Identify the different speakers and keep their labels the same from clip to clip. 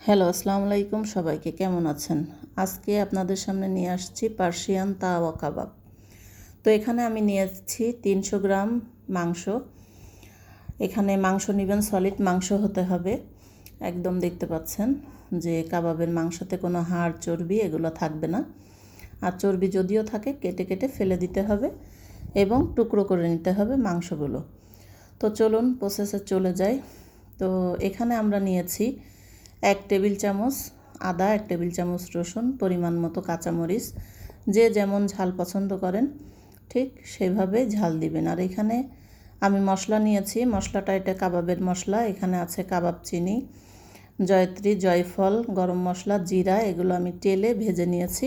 Speaker 1: Hello, আসসালামু আলাইকুম। সবাইকে কেমন আছেন? আজকে আপনাদের সামনে নিয়ে আসছি পার্সিয়ান তাওয়া কাবাব। তো এখানে আমি নিয়েছি 300 গ্রাম মাংস। এখানে মাংস নেবেন, সলিড মাংস হতে হবে। একদম দেখতে পাচ্ছেন যে কাবাবের মাংসতে কোনো হাড় চর্বি এগুলো থাকবে না। আর চর্বি যদিও থাকে কেটে কেটে ফেলে দিতে হবে এবং টুকরো করে নিতে হবে মাংসগুলো। তো চলুন প্রসেসে চলে যাই। তো এখানে আমরা নিয়েছি 1 টেবিল চামচ আদা, 1 টেবিল চামচ রসুন, পরিমাণ মতো কাঁচামরিচ। যে যেমন ঝাল পছন্দ করেন ঠিক সেভাবে ঝাল দিবেন। আর এখানে আমি মশলা নিয়েছি, মশলাটা এটা কাবাবের মশলা। এখানে আছে কাবাব চিনি, জয়ত্রী, জয়ফল, গরম মশলা, জিরা, এগুলো আমি তেলে ভেজে নিয়েছি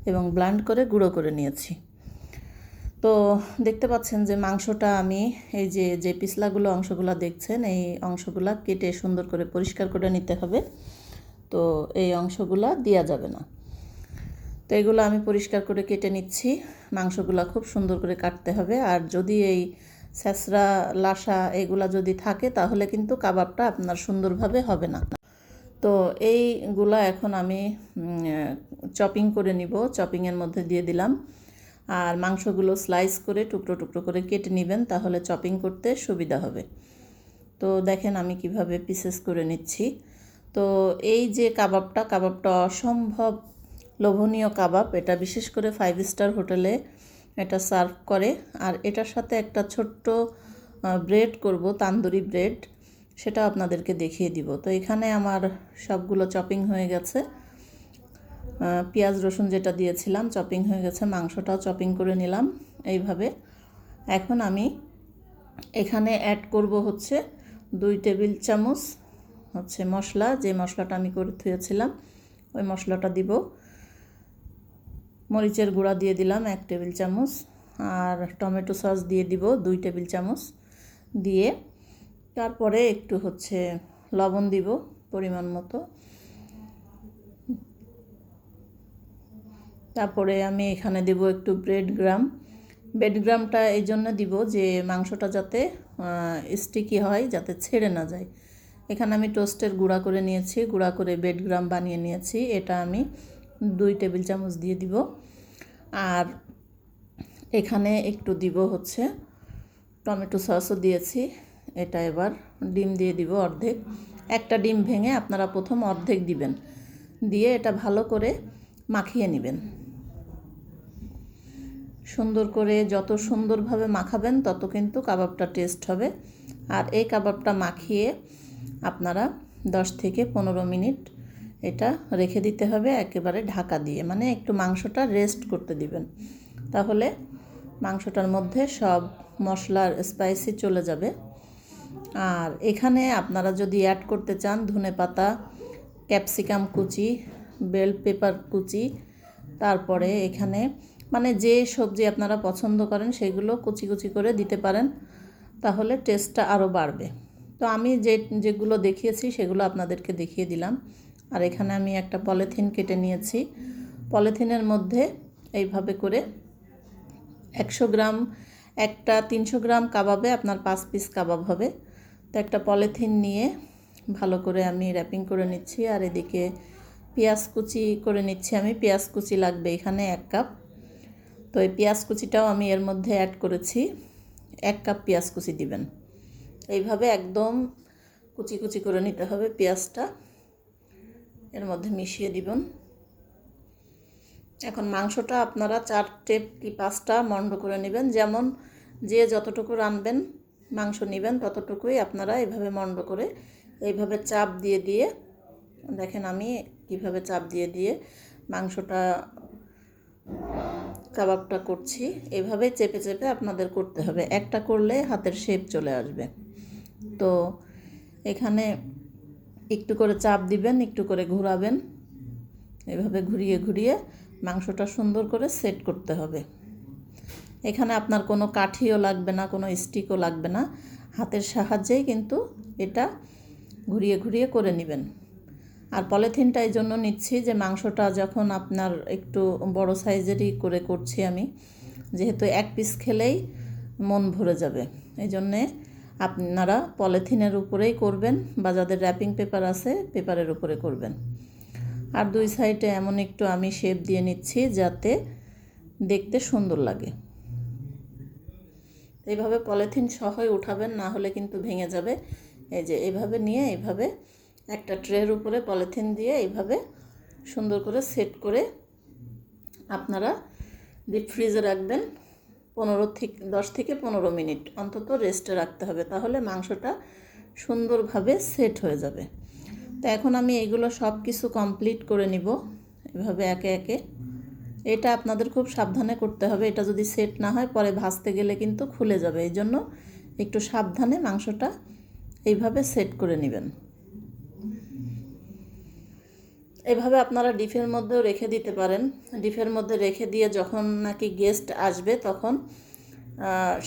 Speaker 1: এবং ব্লেন্ড করে গুঁড়ো করে নিয়েছি। তো দেখতে পাচ্ছেন যে মাংসটা আমি এই যে পিছলাগুলো অংশগুলো দেখছেন, এই অংশগুলো কেটে সুন্দর করে পরিষ্কার করে নিতে হবে। তো এই অংশগুলো দেওয়া যাবে না। তো এগুলো আমি পরিষ্কার করে কেটে নিচ্ছি। মাংসগুলো খুব সুন্দর করে কাটতে হবে। আর যদি এই ছেঁচড়া লাসা এগুলা যদি থাকে তাহলে কিন্তু কাবাবটা আপনার সুন্দরভাবে হবে না। তো এইগুলা এখন আমি চপিং করে নিব। চপিংয়ের মধ্যে দিয়ে দিলাম। আর মাংসগুলো স্লাইস করে টুকরো টুকরো করে কেটে নেবেন, তাহলে চপিং করতে সুবিধা হবে। তো দেখেন আমি কিভাবে পিসেস করে নিচ্ছি। তো এই যে কাবাবটা অসম্ভব লোভনীয় কাবাব। এটা বিশেষ করে 5 স্টার হোটেলে এটা সার্ভ করে। আর এটার সাথে একটা ছোট্ট ব্রেড করব, তান্দুরি ব্রেড, সেটা আপনাদেরকে দেখিয়ে দিব। তো এখানে আমার সবগুলো চপিং হয়ে গেছে। পেঁয়াজ রসুন যেটা দিয়েছিলাম চপিং হয়ে গেছে, মাংসটাও চপিং করে নিলাম এইভাবে। এখন আমি এখানে অ্যাড করব হচ্ছে 2 টেবিল চামচ হচ্ছে মশলা, যে মশলাটা আমি করে ধুয়েছিলাম ওই মশলাটা দিব। মরিচের গুঁড়া দিয়ে দিলাম 1 টেবিল চামচ, আর টমেটো সস দিয়ে দিব 2 টেবিল চামচ। দিয়ে তারপরে একটু হচ্ছে লবণ দিব পরিমাণ মতো। তারপরে আমি এখানে দেব একটু ব্রেড গ্রামটা এই জন্য দিব যে মাংসটা যাতে স্টিকি হয়, যাতে ছেড়ে না যায়। এখানে আমি টোস্টের গুঁড়া করে নিয়েছি, গুঁড়া করে ব্রেড গ্রাম বানিয়ে নিয়েছি। এটা আমি 2 টেবিল চামচ দিয়ে দিব। আর এখানে একটু দিব হচ্ছে টমেটো সসও দিয়েছি। এটা এবার ডিম দিয়ে দিব অর্ধেক। একটা ডিম ভেঙে আপনারা প্রথম অর্ধেক দিবেন, দিয়ে এটা ভালো করে মাখিয়ে নেবেন। সুন্দর করে যত সুন্দরভাবে মাখাবেন তত কিন্তু কাবাবটা টেস্ট হবে। আর এই কাবাবটা মাখিয়ে আপনারা 10 থেকে 15 মিনিট এটা রেখে দিতে হবে একেবারে ঢাকা দিয়ে, মানে একটু মাংসটা রেস্ট করতে দিবেন, তাহলে মাংসটার মধ্যে সব মশলার স্পাইসি চলে যাবে। আর এখানে আপনারা যদি অ্যাড করতে চান ধনেপাতা, ক্যাপসিকাম কুচি, বেল পেপার কুচি, তারপরে এখানে মানে যে সবজি আপনারা পছন্দ করেন সেগুলো কুচি কুচি করে দিতে পারেন, তাহলে টেস্টটা আরও বাড়বে। তো আমি যেগুলো দেখিয়েছি সেগুলো আপনাদেরকে দেখিয়ে দিলাম। আর এখানে আমি একটা পলিথিন কেটে নিয়েছি। পলিথিনের মধ্যে এইভাবে করে 100 গ্রাম, একটা 300 গ্রাম কাবাবে আপনার 5 পিস কাবাব হবে। তো একটা পলিথিন নিয়ে ভালো করে আমি র্যাপিং করে নিচ্ছি। আর এদিকে পেঁয়াজ কুচি করে নিচ্ছি আমি। পেঁয়াজ কুচি লাগবে এখানে 1 কাপ। তো এই পেঁয়াজ কুচিটাও আমি এর মধ্যে অ্যাড করেছি। 1 কাপ পেঁয়াজ কুচি দিবেন। এইভাবে একদম কুচি কুচি করে নিতে হবে পেঁয়াজটা, এর মধ্যে মিশিয়ে দিবেন। এখন মাংসটা আপনারা 4টে কি 5টা মণ্ড করে নেবেন, যেমন যে যতটুকু রানবেন মাংস নেবেন ততটুকুই আপনারা এইভাবে মণ্ড করে এইভাবে চাপ দিয়ে দিয়ে, দেখেন আমি কিভাবে চাপ দিয়ে দিয়ে মাংসটা কাবাবটা করছি। এভাবে চেপে চেপে আপনাদের করতে হবে, একটা করলে হাতের শেপ চলে আসবে। তো এখানে একটু করে চাপ দিবেন, একটু করে ঘোরাবেন, এভাবে ঘুরিয়ে ঘুরিয়ে মাংসটা সুন্দর করে সেট করতে হবে। এখানে আপনার কোনো কাঠিও লাগবে না, কোনো স্টিকও লাগবে না, হাতের সাহায্যেই কিন্তু এটা ঘুরিয়ে ঘুরিয়ে করে নেবেন। আর পলিথিনটা এই জন্য নিচ্ছি যে মাংসটা যখন আপনার একটু বড় সাইজেরই করে করছি আমি, যেহেতু 1 পিস খেলেই মন ভরে যাবে, এই জন্যে আপনারা পলিথিনের উপরেই করবেন বা যাদের র্যাপিং পেপার আছে পেপারের উপরে করবেন। আর দুই সাইডে এমন একটু আমি শেপ দিয়ে নিচ্ছি যাতে দেখতে সুন্দর লাগে। এইভাবে পলিথিন সহই উঠাবেন, না হলে কিন্তু ভেঙে যাবে। এই যে এইভাবে নিয়ে এইভাবে একটা ট্রের উপরে পলিথিন দিয়ে এইভাবে সুন্দর করে সেট করে আপনারা ডিপ ফ্রিজে রাখবেন। 10 থেকে 15 মিনিট অন্তত রেস্টে রাখতে হবে, তাহলে মাংসটা সুন্দরভাবে সেট হয়ে যাবে। তো এখন আমি এগুলো সব কিছু কমপ্লিট করে নিব এভাবে একে একে। এটা আপনাদের খুব সাবধানে করতে হবে, এটা যদি সেট না হয় পরে ভাজতে গেলে কিন্তু খুলে যাবে। এই জন্য একটু সাবধানে মাংসটা এইভাবে সেট করে নেবেন। এভাবে আপনারা ডিপের মধ্যেও রেখে দিতে পারেন। ডিপের মধ্যে রেখে দিয়ে যখন নাকি গেস্ট আসবে তখন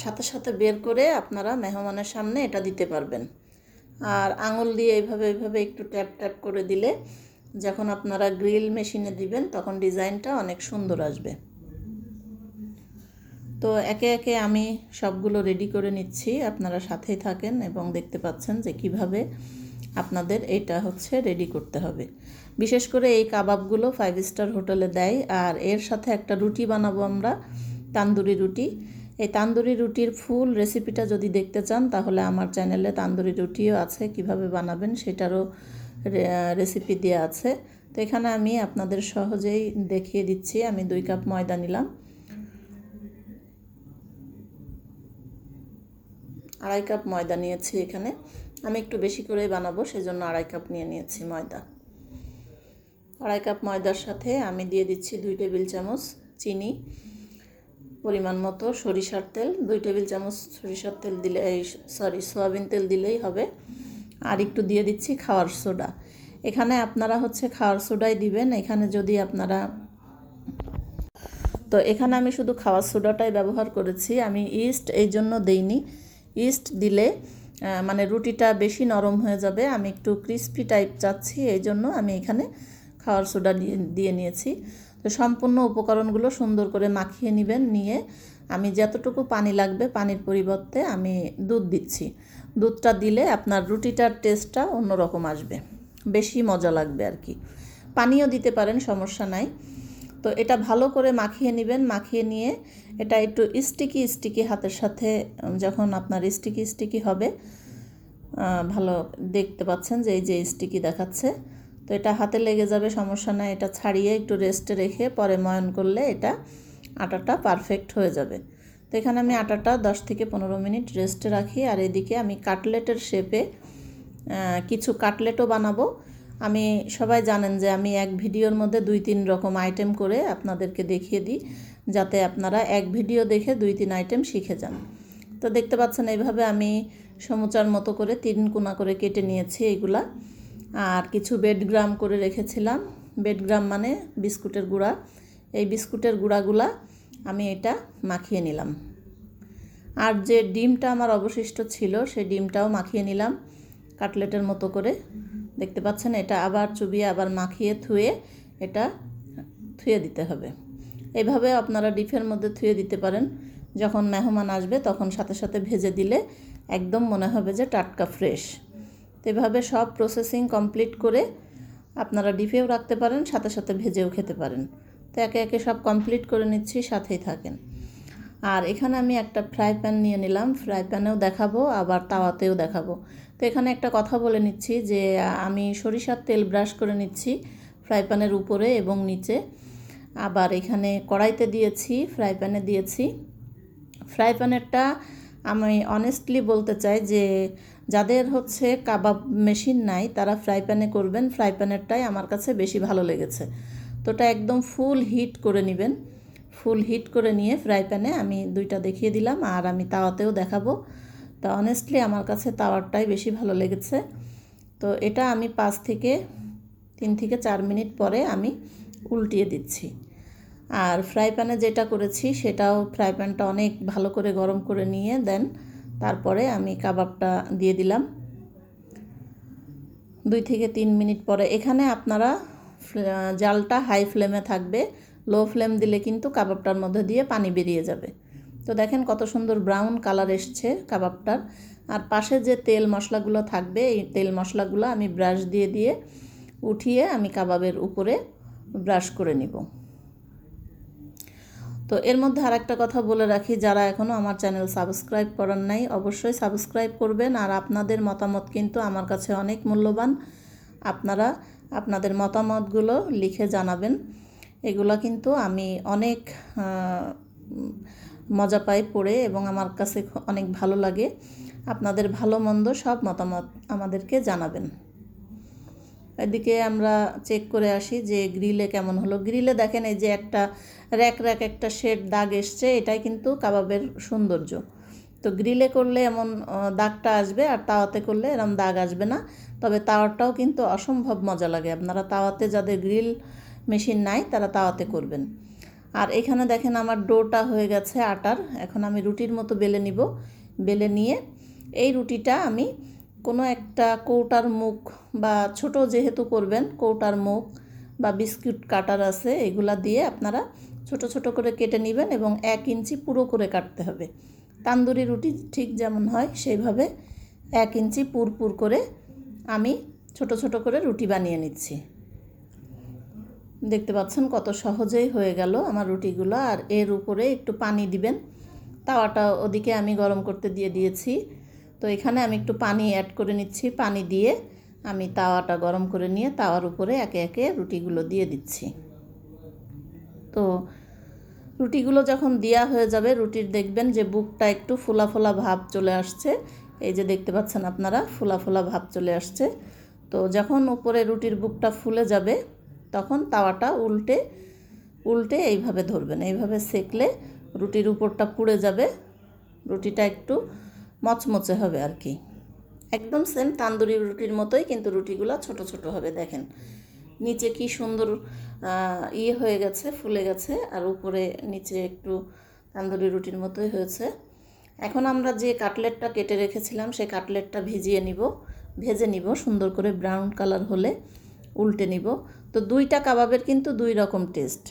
Speaker 1: সাথে সাথে বের করে আপনারা মেহমানের সামনে এটা দিতে পারবেন। আর আঙুল দিয়ে এইভাবে একটু ট্যাপ ট্যাপ করে দিলে যখন আপনারা গ্রিল মেশিনে দিবেন তখন ডিজাইনটা অনেক সুন্দর আসবে। তো একে একে আমি সবগুলো রেডি করে নিচ্ছি, আপনারা সাথেই থাকেন এবং দেখতে পাচ্ছেন যে কিভাবে আপনাদের এটা হচ্ছে রেডি করতে হবে। বিশেষ করে এই কাবাবগুলো 5 স্টার হোটেলে দেয়। আর এর সাথে একটা রুটি বানাবো আমরা, তান্দুরি রুটি। এই তান্দুরি রুটির ফুল রেসিপিটা যদি দেখতে চান তাহলে আমার চ্যানেলে তান্দুরি রুটিও আছে, কিভাবে বানাবেন সেটারও রেসিপি দেওয়া আছে। তো এখানে আমি আপনাদের সহজেই দেখিয়ে দিচ্ছি। আমি 2 কাপ ময়দা নিলাম, 2.5 কাপ ময়দা নিয়েছি। এখানে আমি একটু বেশি করে বানাবো সেজন্য 2.5 কাপ নিয়েছি ময়দা। 2.5 কাপ ময়দার সাথে আমি দিয়ে দিচ্ছি 2 টেবিল চামচ চিনি, পরিমাণ মতো সরিষার তেল। 2 টেবিল চামচ সরিষার তেল দিলে সয়াবিন তেল দিলেই হবে। আর একটু দিয়ে দিচ্ছি খাওয়ার সোডা। এখানে আপনারা হচ্ছে খাওয়ার সোডাই দিবেন। এখানে যদি আপনারা এখানে আমি শুধু খাওয়ার সোডাটাই ব্যবহার করেছি, আমি ইস্ট এই জন্য দেইনি। ইস্ট দিলে মানে রুটিটা বেশি নরম হয়ে যাবে, আমি একটু ক্রিস্পি টাইপ চাচ্ছি, এই জন্য আমি এখানে খাওয়ার সোডা দিয়ে নিয়েছি। তো সম্পূর্ণ উপকরণগুলো সুন্দর করে মাখিয়ে নেবেন। নিয়ে আমি যতটুকু পানি লাগবে পানির পরিবর্তে আমি দুধ দিচ্ছি। দুধটা দিলে আপনার রুটিটার টেস্টটা অন্যরকম আসবে, বেশি মজা লাগবে আর কি। পানিও দিতে পারেন, সমস্যা নাই। তো এটা ভালো করে মাখিয়ে নেবেন। মাখিয়ে নিয়ে এটা একটু স্টিকি হাতের সাথে যখন আপনার স্টিকি হবে, ভালো দেখতে পাচ্ছেন যে এই যে স্টিকি দেখাচ্ছে, তো এটা হাতে লেগে যাবে, সমস্যা নাই। এটা ছাড়িয়ে একটু রেস্টে রেখে পরে ময়ান করলে এটা আটাটা পারফেক্ট হয়ে যাবে। তো এখানে আমি আটাটা 10 থেকে 15 মিনিট রেস্টে রাখি। আর এদিকে আমি কাটলেটের শেপে কিছু কাটলেটও বানাবো। আমি সবাই জানেন যে আমি এক ভিডিওর মধ্যে 2-3 রকম আইটেম করে আপনাদেরকে দেখিয়ে দিই, যাতে আপনারা এক ভিডিও দেখে 2-3 আইটেম শিখে যান। তো দেখতে পাচ্ছেন এইভাবে আমি সমুচার মতো করে 3 কোনা করে কেটে নিয়েছি এইগুলা। আর কিছু বেডগ্রাম করে রেখেছিলাম। বেডগ্রাম মানে বিস্কুটের গুঁড়া। এই বিস্কুটের গুঁড়াগুলা আমি এটা মাখিয়ে নিলাম। আর যে ডিমটা আমার অবশিষ্ট ছিল সেই ডিমটাও মাখিয়ে নিলাম কাটলেটের মতো করে। দেখতে পাচ্ছেন এটা আবার চুবিয়ে আবার মাখিয়ে এটা ধুয়ে দিতে হবে। এইভাবে আপনারা ডিপের মধ্যে ধুয়ে দিতে পারেন। যখন মেহমান আসবে তখন সাথে সাথে ভেজে দিলে একদম মনে হবে যে টাটকা ফ্রেশ। তো এভাবে সব প্রসেসিং কমপ্লিট করে আপনারা ডিপেও রাখতে পারেন, সাথে সাথে ভেজেও খেতে পারেন। তো একে একে সব কমপ্লিট করে নিচ্ছি, সাথেই থাকেন। আর এখানে আমি একটা ফ্রাই প্যান নিয়ে নিলাম। ফ্রাই প্যানেও দেখাবো আবার তাওয়াতেও দেখাবো। তো এখানে একটা কথা বলে নিচ্ছি যে আমি সরিষার তেল ব্রাশ করে নিচ্ছি ফ্রাই প্যানের উপরে এবং নিচে। আবার এখানে কড়াইতে দিয়েছি, ফ্রাই প্যানে দিয়েছি। ফ্রাই প্যানেরটা আমি অনেস্টলি বলতে চাই যে যাদের হচ্ছে কাবাব মেশিন নাই তারা ফ্রাই প্যানে করবেন। ফ্রাই প্যানেরটাই আমার কাছে বেশি ভালো লেগেছে। তো এটা একদম ফুল হিট করে নেবেন। ফুল হিট করে নিয়ে ফ্রাই প্যানে আমি 2টা দেখিয়ে দিলাম, আর আমি তাওয়াতেও দেখাবো। তা অনেস্টলি আমার কাছে তাওয়ারটাই বেশি ভালো লেগেছে। তো এটা আমি 3 থেকে 4 মিনিট পরে আমি উল্টিয়ে দিচ্ছি। আর ফ্রাই প্যানে যেটা করেছি সেটাও ফ্রাই প্যানটা অনেক ভালো করে গরম করে নিয়ে দেন তারপরে আমি কাবাবটা দিয়ে দিলাম। 2 থেকে 3 মিনিট পরে এখানে আপনারা জালটা হাই ফ্লেমে থাকবে। লো ফ্লেম দিলে কিন্তু কাবাবটার মধ্যে দিয়ে পানি বেরিয়ে যাবে। তো দেখেন কত সুন্দর ব্রাউন কালার এসছে কাবাবটার। আর পাশে যে তেল মশলাগুলো থাকবে এই তেল মশলাগুলো আমি ব্রাশ দিয়ে দিয়ে উঠিয়ে আমি কাবাবের উপরে ব্রাশ করে নিব। তো এর মধ্যে আরেকটা কথা বলে রাখি, যারা এখনও আমার চ্যানেল সাবস্ক্রাইব করেন নাই অবশ্যই সাবস্ক্রাইব করবেন। আর আপনাদের মতামত কিন্তু আমার কাছে অনেক মূল্যবান। আপনারা আপনাদের মতামতগুলো লিখে জানাবেন। এগুলো কিন্তু আমি অনেক মজা পাই পড়ে এবং আমার কাছে অনেক ভালো লাগে। আপনাদের ভালো মন্দ সব মতামত আমাদেরকে জানাবেন। এদিকে আমরা চেক করে আসি যে গ্রিলে কেমন হলো। গ্রিলে দেখেন এই যে একটা র্যাক র্যাক একটা শেড দাগ এসছে, এটাই কিন্তু কাবাবের সৌন্দর্য। তো গ্রিলে করলে এমন দাগটা আসবে, আর তাওয়াতে করলে এরম দাগ আসবে না। তবে তাওয়াটাও কিন্তু অসম্ভব মজা লাগে। আপনারা তাওয়াতে, যাদের গ্রিল মেশিন নাই তারা তাওয়াতে করবেন। আর এখানে দেখেন আমার ডোটা হয়ে গেছে আটার। এখন আমি রুটির মতো বেলে নিব। বেলে নিয়ে এই রুটিটা আমি কোনো একটা কৌটার মুখ বা ছোট যেহেতু করবেন, কৌটার মুখ বা বিস্কুট কাটার আছে, এগুলা দিয়ে আপনারা ছোট ছোট করে কেটে নেবেন এবং 1 ইঞ্চি পুরো করে কাটতে হবে। তান্দুরি রুটি ঠিক যেমন হয় সেইভাবে 1 ইঞ্চি পুর করে আমি ছোট ছোট করে রুটি বানিয়ে নিচ্ছি। দেখতে পাচ্ছেন কত সহজেই হয়ে গেল আমার রুটিগুলো। আর এর উপরে একটু পানি দিবেন। তাওয়াটা ওদিকে আমি গরম করতে দিয়ে দিয়েছি। তো এখানে আমি একটু পানি অ্যাড করে নিচ্ছি। পানি দিয়ে আমি তাওয়াটা গরম করে নিয়ে তাওয়ার উপরে একে একে রুটিগুলো দিয়ে দিচ্ছি। তো রুটিগুলো যখন দেওয়া হয়ে যাবে, রুটির দেখবেন যে বুকটা একটু ফোলা ফোলা ভাব চলে আসছে। এই যে দেখতে পাচ্ছেন আপনারা, ফোলা ফোলা ভাব চলে আসছে। তো যখন উপরে রুটির বুকটা ফুলে যাবে তখন তাওয়াটা উল্টে উল্টে এইভাবে ধরবেন। এইভাবে সেকলে রুটির উপরটা পুড়ে যাবে, রুটিটা একটু মচমচে হবে আর কি। একদম সেম তান্দুরি রুটির মতোই, কিন্তু রুটিগুলো ছোট ছোট হবে। দেখেন নিচে কি সুন্দর হয়ে গেছে, ফুলে গেছে, আর উপরে নিচে একটু তান্দুরি রুটির মতোই হয়েছে। এখন আমরা যে কাটলেটটা কেটে রেখেছিলাম সেই কাটলেটটা ভেজে নিব সুন্দর করে ব্রাউন কালার হলে উল্টে নিব। তো দুইটা কাবাবের কিন্তু দুই রকম টেস্ট।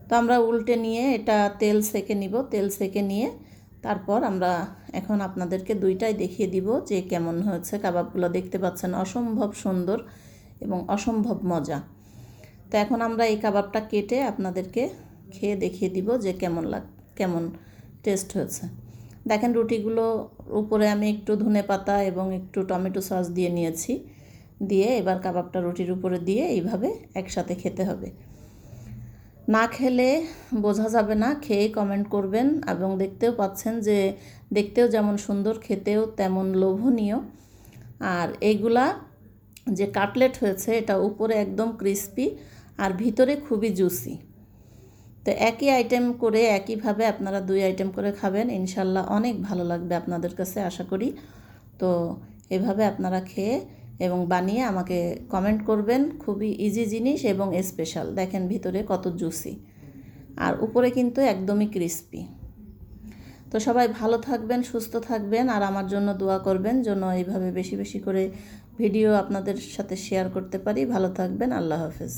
Speaker 1: তো আমরা উল্টে নিয়ে এটা তেল সেকে নিব। তেল সেকে নিয়ে তারপর আমরা এখন আপনাদেরকে দুইটাই দেখিয়ে দিব যে কেমন হয়েছে। কাবাবগুলো দেখতে পাচ্ছেন অসম্ভব সুন্দর এবং অসম্ভব মজা। তো এখন আমরা এই কাবাবটা কেটে আপনাদেরকে খেয়ে দেখিয়ে দিব যে কেমন টেস্ট হয়েছে। দেখেন রুটিগুলো উপরে আমি একটু ধনেপাতা এবং একটু টমেটো সস দিয়ে নিয়েছি। দিয়ে এবার কাবাবটা রুটির উপরে দিয়ে এইভাবে একসাথে খেতে হবে। না খেলে বোঝা যাবে না, খেয়ে কমেন্ট করবেন। এবং দেখতেও পাচ্ছেন যে দেখতেও যেমন সুন্দর, খেতেও তেমন লোভনীয়। আর এইগুলা যে কাটলেট হয়েছে এটা উপরে একদম ক্রিস্পি আর ভিতরে খুবই জুসি। তো একই আইটেম করে একইভাবে আপনারা 2 আইটেম করে খাবেন, ইনশাল্লাহ অনেক ভালো লাগবে আপনাদের কাছে আশা করি। তো এভাবে আপনারা খেয়ে এবং বানিয়ে আমাকে কমেন্ট করবেন। খুবই ইজি জিনিস এবং স্পেশাল। দেখেন ভিতরে কত জুসি আর উপরে কিন্তু একদমই ক্রিস্পি। তো সবাই ভালো থাকবেন, সুস্থ থাকবেন, আর আমার জন্য দোয়া করবেন যেন এইভাবে বেশি বেশি করে ভিডিও আপনাদের সাথে শেয়ার করতে পারি। ভালো থাকবেন, আল্লাহ হাফেজ।